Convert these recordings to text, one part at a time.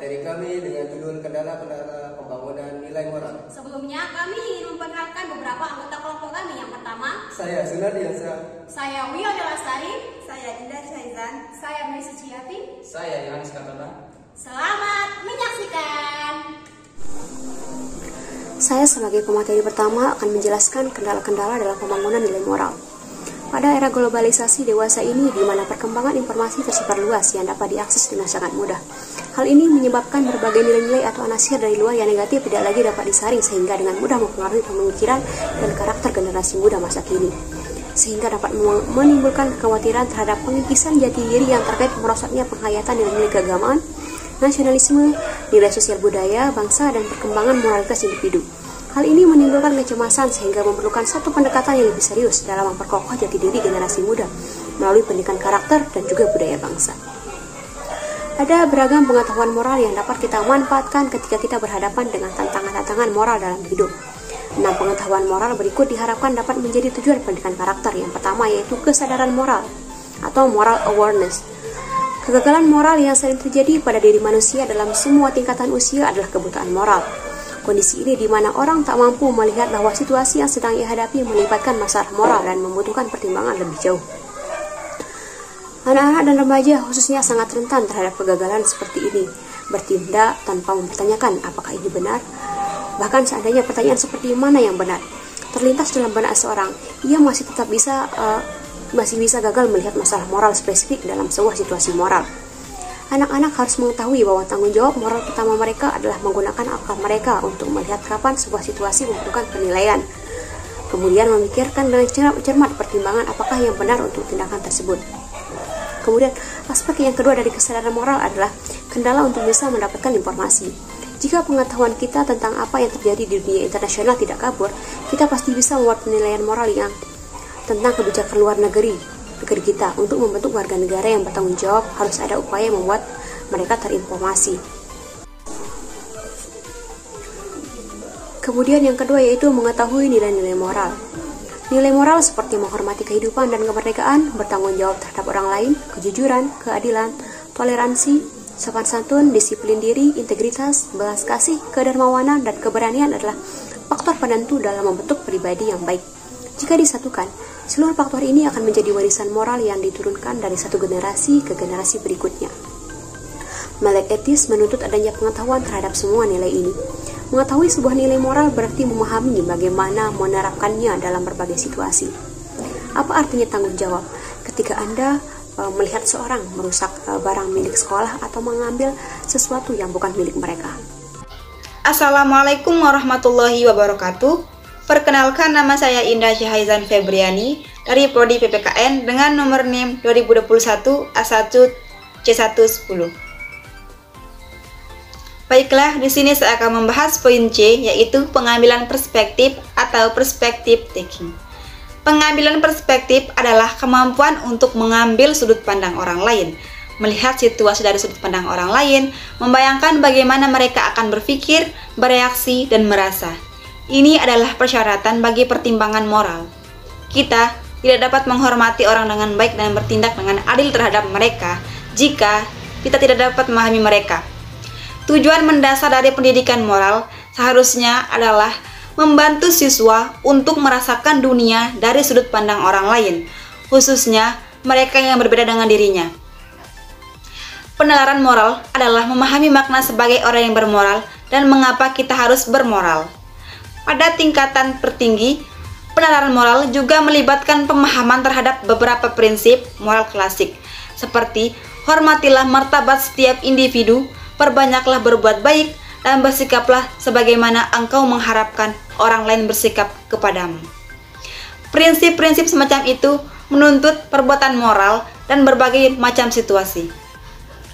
materi kami dengan judul kendala-kendala pembangunan nilai moral. Sebelumnya kami ingin memperkenalkan beberapa anggota kelompok kami. Yang pertama, Saya Sunardiansa. saya Wio Delastari. Saya Indah Syaizan. Saya Messi Ciati. Saya Yohanes Katona. Selamat menyaksikan. Saya sebagai pemateri pertama akan menjelaskan kendala-kendala dalam pembangunan nilai moral. Pada era globalisasi dewasa ini, di mana perkembangan informasi tersebar luas yang dapat diakses dengan sangat mudah. Hal ini menyebabkan berbagai nilai-nilai atau anasir dari luar yang negatif tidak lagi dapat disaring sehingga dengan mudah mempengaruhi pemikiran dan karakter generasi muda masa kini. Sehingga dapat menimbulkan kekhawatiran terhadap pengikisan jati diri yang terkait merosotnya penghayatan nilai-nilai keagamaan, nasionalisme, nilai sosial budaya, bangsa, dan perkembangan moralitas individu. Hal ini menimbulkan kecemasan sehingga memerlukan satu pendekatan yang lebih serius dalam memperkokoh jati diri generasi muda melalui pendidikan karakter dan juga budaya bangsa. Ada beragam pengetahuan moral yang dapat kita manfaatkan ketika kita berhadapan dengan tantangan-tantangan moral dalam hidup. 6 pengetahuan moral berikut diharapkan dapat menjadi tujuan pendidikan karakter. Yang pertama yaitu kesadaran moral atau moral awareness. Kegagalan moral yang sering terjadi pada diri manusia dalam semua tingkatan usia adalah kebutaan moral. Kondisi ini di mana orang tak mampu melihat bahwa situasi yang sedang ia hadapi melibatkan masalah moral dan membutuhkan pertimbangan lebih jauh. Anak-anak dan remaja khususnya sangat rentan terhadap kegagalan seperti ini, bertindak tanpa mempertanyakan apakah ini benar. Bahkan seandainya pertanyaan seperti mana yang benar terlintas dalam benak seorang, ia masih bisa gagal melihat masalah moral spesifik dalam sebuah situasi moral. Anak-anak harus mengetahui bahwa tanggung jawab moral pertama mereka adalah menggunakan akal mereka untuk melihat kapan sebuah situasi membutuhkan penilaian. Kemudian memikirkan dengan cermat pertimbangan apakah yang benar untuk tindakan tersebut. Kemudian aspek yang kedua dari kesadaran moral adalah kendala untuk bisa mendapatkan informasi. Jika pengetahuan kita tentang apa yang terjadi di dunia internasional tidak kabur, kita pasti bisa membuat penilaian moral yang tentang kebijakan luar negeri kita. Untuk membentuk warga negara yang bertanggung jawab, harus ada upaya membuat mereka terinformasi. Kemudian yang kedua yaitu mengetahui nilai-nilai moral. Nilai moral seperti menghormati kehidupan dan kemerdekaan, bertanggung jawab terhadap orang lain, kejujuran, keadilan, toleransi, sopan santun, disiplin diri, integritas, belas kasih, kedermawanan, dan keberanian adalah faktor penentu dalam membentuk pribadi yang baik. Jika disatukan, seluruh faktor ini akan menjadi warisan moral yang diturunkan dari satu generasi ke generasi berikutnya. Melek etis menuntut adanya pengetahuan terhadap semua nilai ini. Mengetahui sebuah nilai moral berarti memahami bagaimana menerapkannya dalam berbagai situasi. Apa artinya tanggung jawab? Ketika Anda melihat seorang merusak barang milik sekolah atau mengambil sesuatu yang bukan milik mereka. Assalamualaikum warahmatullahi wabarakatuh. Perkenalkan, nama saya Indah Syaizan Febriani dari Prodi PPKN dengan nomor NIM 2021 A1 C110. Baiklah, di sini saya akan membahas poin C, yaitu pengambilan perspektif atau perspective taking. Pengambilan perspektif adalah kemampuan untuk mengambil sudut pandang orang lain, melihat situasi dari sudut pandang orang lain, membayangkan bagaimana mereka akan berpikir, bereaksi, dan merasa. Ini adalah persyaratan bagi pertimbangan moral. Kita tidak dapat menghormati orang dengan baik dan bertindak dengan adil terhadap mereka jika kita tidak dapat memahami mereka. Tujuan mendasar dari pendidikan moral seharusnya adalah membantu siswa untuk merasakan dunia dari sudut pandang orang lain, khususnya mereka yang berbeda dengan dirinya. Penalaran moral adalah memahami makna sebagai orang yang bermoral dan mengapa kita harus bermoral. Pada tingkatan tertinggi, penalaran moral juga melibatkan pemahaman terhadap beberapa prinsip moral klasik, seperti hormatilah martabat setiap individu, perbanyaklah berbuat baik, dan bersikaplah sebagaimana engkau mengharapkan orang lain bersikap kepadamu. Prinsip-prinsip semacam itu menuntut perbuatan moral dan berbagai macam situasi.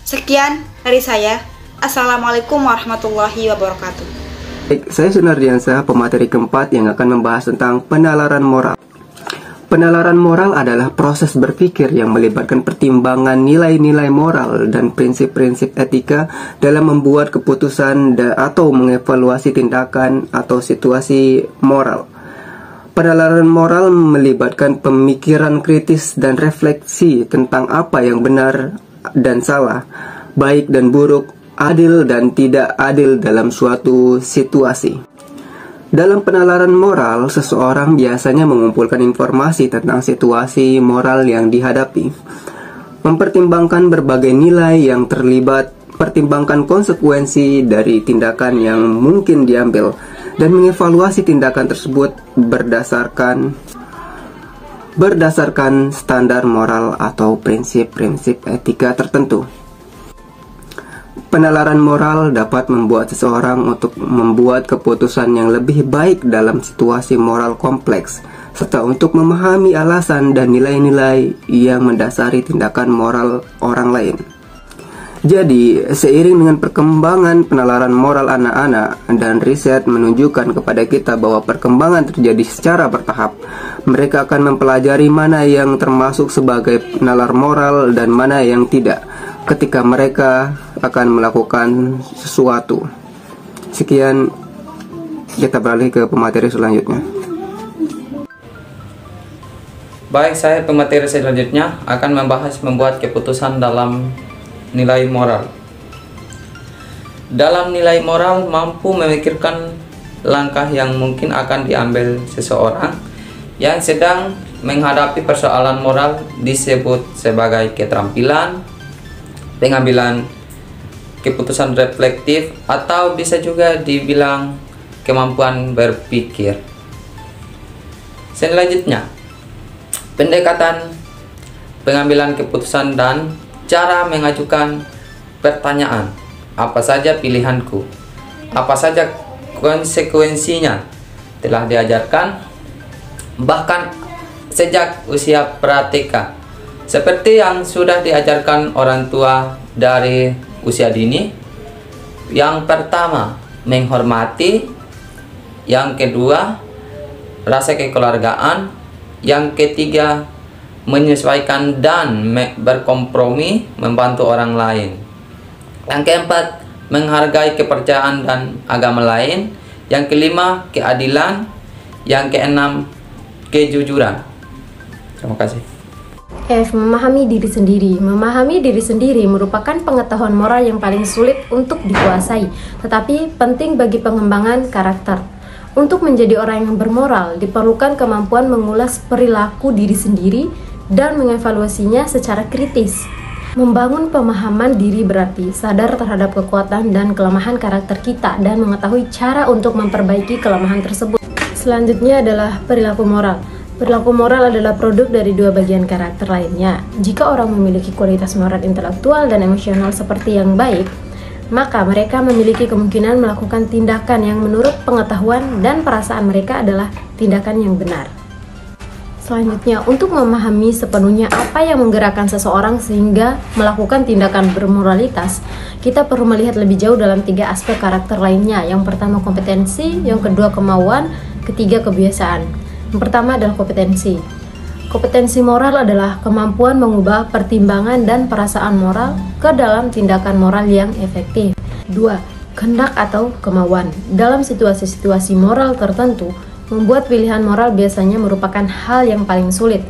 Sekian dari saya. Assalamualaikum warahmatullahi wabarakatuh. Saya Sunardiansa, pemateri keempat yang akan membahas tentang penalaran moral. Penalaran moral adalah proses berpikir yang melibatkan pertimbangan nilai-nilai moral dan prinsip-prinsip etika dalam membuat keputusan atau mengevaluasi tindakan atau situasi moral. Penalaran moral melibatkan pemikiran kritis dan refleksi tentang apa yang benar dan salah, baik dan buruk, adil dan tidak adil dalam suatu situasi. Dalam penalaran moral, seseorang biasanya mengumpulkan informasi tentang situasi moral yang dihadapi, mempertimbangkan berbagai nilai yang terlibat, pertimbangkan konsekuensi dari tindakan yang mungkin diambil, dan mengevaluasi tindakan tersebut berdasarkan standar moral atau prinsip-prinsip etika tertentu. Penalaran moral dapat membuat seseorang untuk membuat keputusan yang lebih baik dalam situasi moral kompleks, serta untuk memahami alasan dan nilai-nilai yang mendasari tindakan moral orang lain. Jadi, seiring dengan perkembangan penalaran moral anak-anak dan riset menunjukkan kepada kita bahwa perkembangan terjadi secara bertahap, mereka akan mempelajari mana yang termasuk sebagai nalar moral dan mana yang tidak ketika mereka akan melakukan sesuatu. Sekian, kita beralih ke pemateri selanjutnya. Baik, saya pemateri selanjutnya akan membahas membuat keputusan dalam nilai moral. Dalam nilai moral mampu memikirkan langkah yang mungkin akan diambil seseorang yang sedang menghadapi persoalan moral, disebut sebagai keterampilan, pengambilan keputusan reflektif, atau bisa juga dibilang kemampuan berpikir. Selanjutnya, pendekatan pengambilan keputusan dan cara mengajukan pertanyaan. Apa saja pilihanku? Apa saja konsekuensinya? Telah diajarkan bahkan sejak usia pra-TK, seperti yang sudah diajarkan orang tua dari usia dini. Yang pertama, menghormati. Yang kedua, rasa kekeluargaan. Yang ketiga, menyesuaikan dan berkompromi, membantu orang lain. Yang keempat, menghargai kepercayaan dan agama lain. Yang kelima, keadilan. Yang keenam, kejujuran. Terima kasih. F. Memahami diri sendiri. Memahami diri sendiri merupakan pengetahuan moral yang paling sulit untuk dikuasai, tetapi penting bagi pengembangan karakter. Untuk menjadi orang yang bermoral, diperlukan kemampuan mengulas perilaku diri sendiri dan mengevaluasinya secara kritis. Membangun pemahaman diri berarti sadar terhadap kekuatan dan kelemahan karakter kita dan mengetahui cara untuk memperbaiki kelemahan tersebut. Selanjutnya adalah perilaku moral. Perilaku moral adalah produk dari dua bagian karakter lainnya. Jika orang memiliki kualitas moral intelektual dan emosional seperti yang baik, maka mereka memiliki kemungkinan melakukan tindakan yang menurut pengetahuan dan perasaan mereka adalah tindakan yang benar. Selanjutnya, untuk memahami sepenuhnya apa yang menggerakkan seseorang sehingga melakukan tindakan bermoralitas, kita perlu melihat lebih jauh dalam tiga aspek karakter lainnya. Yang pertama kompetensi, yang kedua kemauan, ketiga kebiasaan. Yang pertama adalah kompetensi. Kompetensi moral adalah kemampuan mengubah pertimbangan dan perasaan moral ke dalam tindakan moral yang efektif. 2. Kehendak atau kemauan. Dalam situasi-situasi moral tertentu, membuat pilihan moral biasanya merupakan hal yang paling sulit.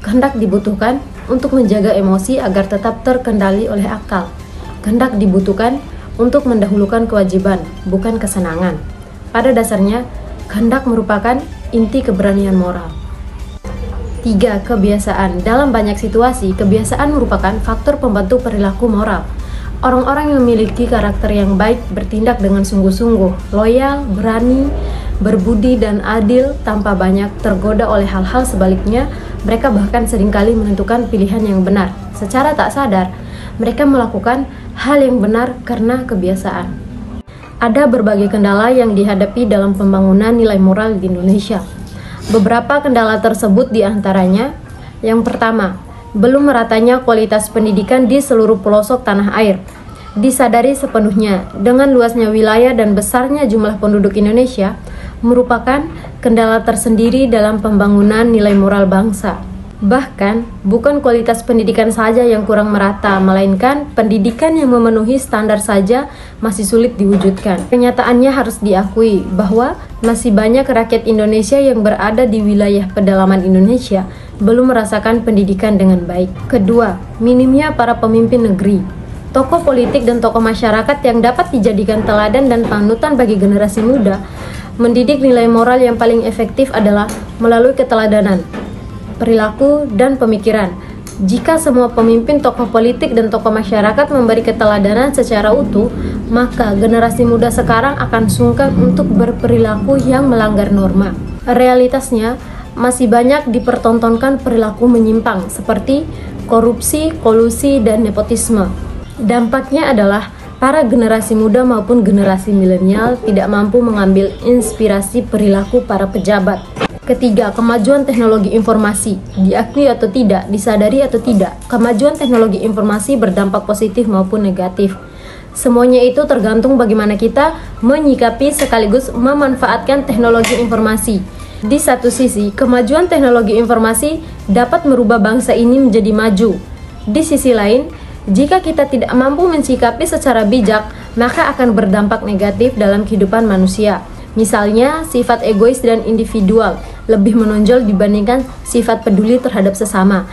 Kehendak dibutuhkan untuk menjaga emosi agar tetap terkendali oleh akal. Kehendak dibutuhkan untuk mendahulukan kewajiban, bukan kesenangan. Pada dasarnya, kehendak merupakan inti keberanian moral. 3. Kebiasaan. Dalam banyak situasi, kebiasaan merupakan faktor pembentuk perilaku moral. Orang-orang yang memiliki karakter yang baik bertindak dengan sungguh-sungguh, loyal, berani, berbudi, dan adil tanpa banyak tergoda oleh hal-hal. Sebaliknya, mereka bahkan seringkali menentukan pilihan yang benar. Secara tak sadar, mereka melakukan hal yang benar karena kebiasaan. Ada berbagai kendala yang dihadapi dalam pembangunan nilai moral di Indonesia. Beberapa kendala tersebut diantaranya, yang pertama, belum meratanya kualitas pendidikan di seluruh pelosok tanah air. Disadari sepenuhnya, dengan luasnya wilayah dan besarnya jumlah penduduk Indonesia, merupakan kendala tersendiri dalam pembangunan nilai moral bangsa. Bahkan, bukan kualitas pendidikan saja yang kurang merata, melainkan pendidikan yang memenuhi standar saja masih sulit diwujudkan. Kenyataannya harus diakui bahwa masih banyak rakyat Indonesia yang berada di wilayah pedalaman Indonesia belum merasakan pendidikan dengan baik. Kedua, minimnya para pemimpin negeri. Tokoh politik dan tokoh masyarakat yang dapat dijadikan teladan dan panutan bagi generasi muda mendidik nilai moral yang paling efektif adalah melalui keteladanan, perilaku, dan pemikiran. Jika semua pemimpin, tokoh politik, dan tokoh masyarakat memberi keteladanan secara utuh, maka generasi muda sekarang akan sungkan untuk berperilaku yang melanggar norma. Realitasnya, masih banyak dipertontonkan perilaku menyimpang seperti korupsi, kolusi, dan nepotisme. Dampaknya adalah para generasi muda maupun generasi milenial tidak mampu mengambil inspirasi perilaku para pejabat. Ketiga, kemajuan teknologi informasi. Diakui atau tidak, disadari atau tidak, kemajuan teknologi informasi berdampak positif maupun negatif. Semuanya itu tergantung bagaimana kita menyikapi sekaligus memanfaatkan teknologi informasi. Di satu sisi, kemajuan teknologi informasi dapat merubah bangsa ini menjadi maju. Di sisi lain, jika kita tidak mampu mensikapi secara bijak, maka akan berdampak negatif dalam kehidupan manusia. Misalnya, sifat egois dan individual lebih menonjol dibandingkan sifat peduli terhadap sesama.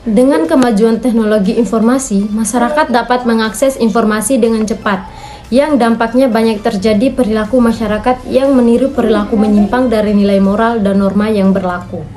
Dengan kemajuan teknologi informasi, masyarakat dapat mengakses informasi dengan cepat, yang dampaknya banyak terjadi perilaku masyarakat yang meniru perilaku menyimpang dari nilai moral dan norma yang berlaku.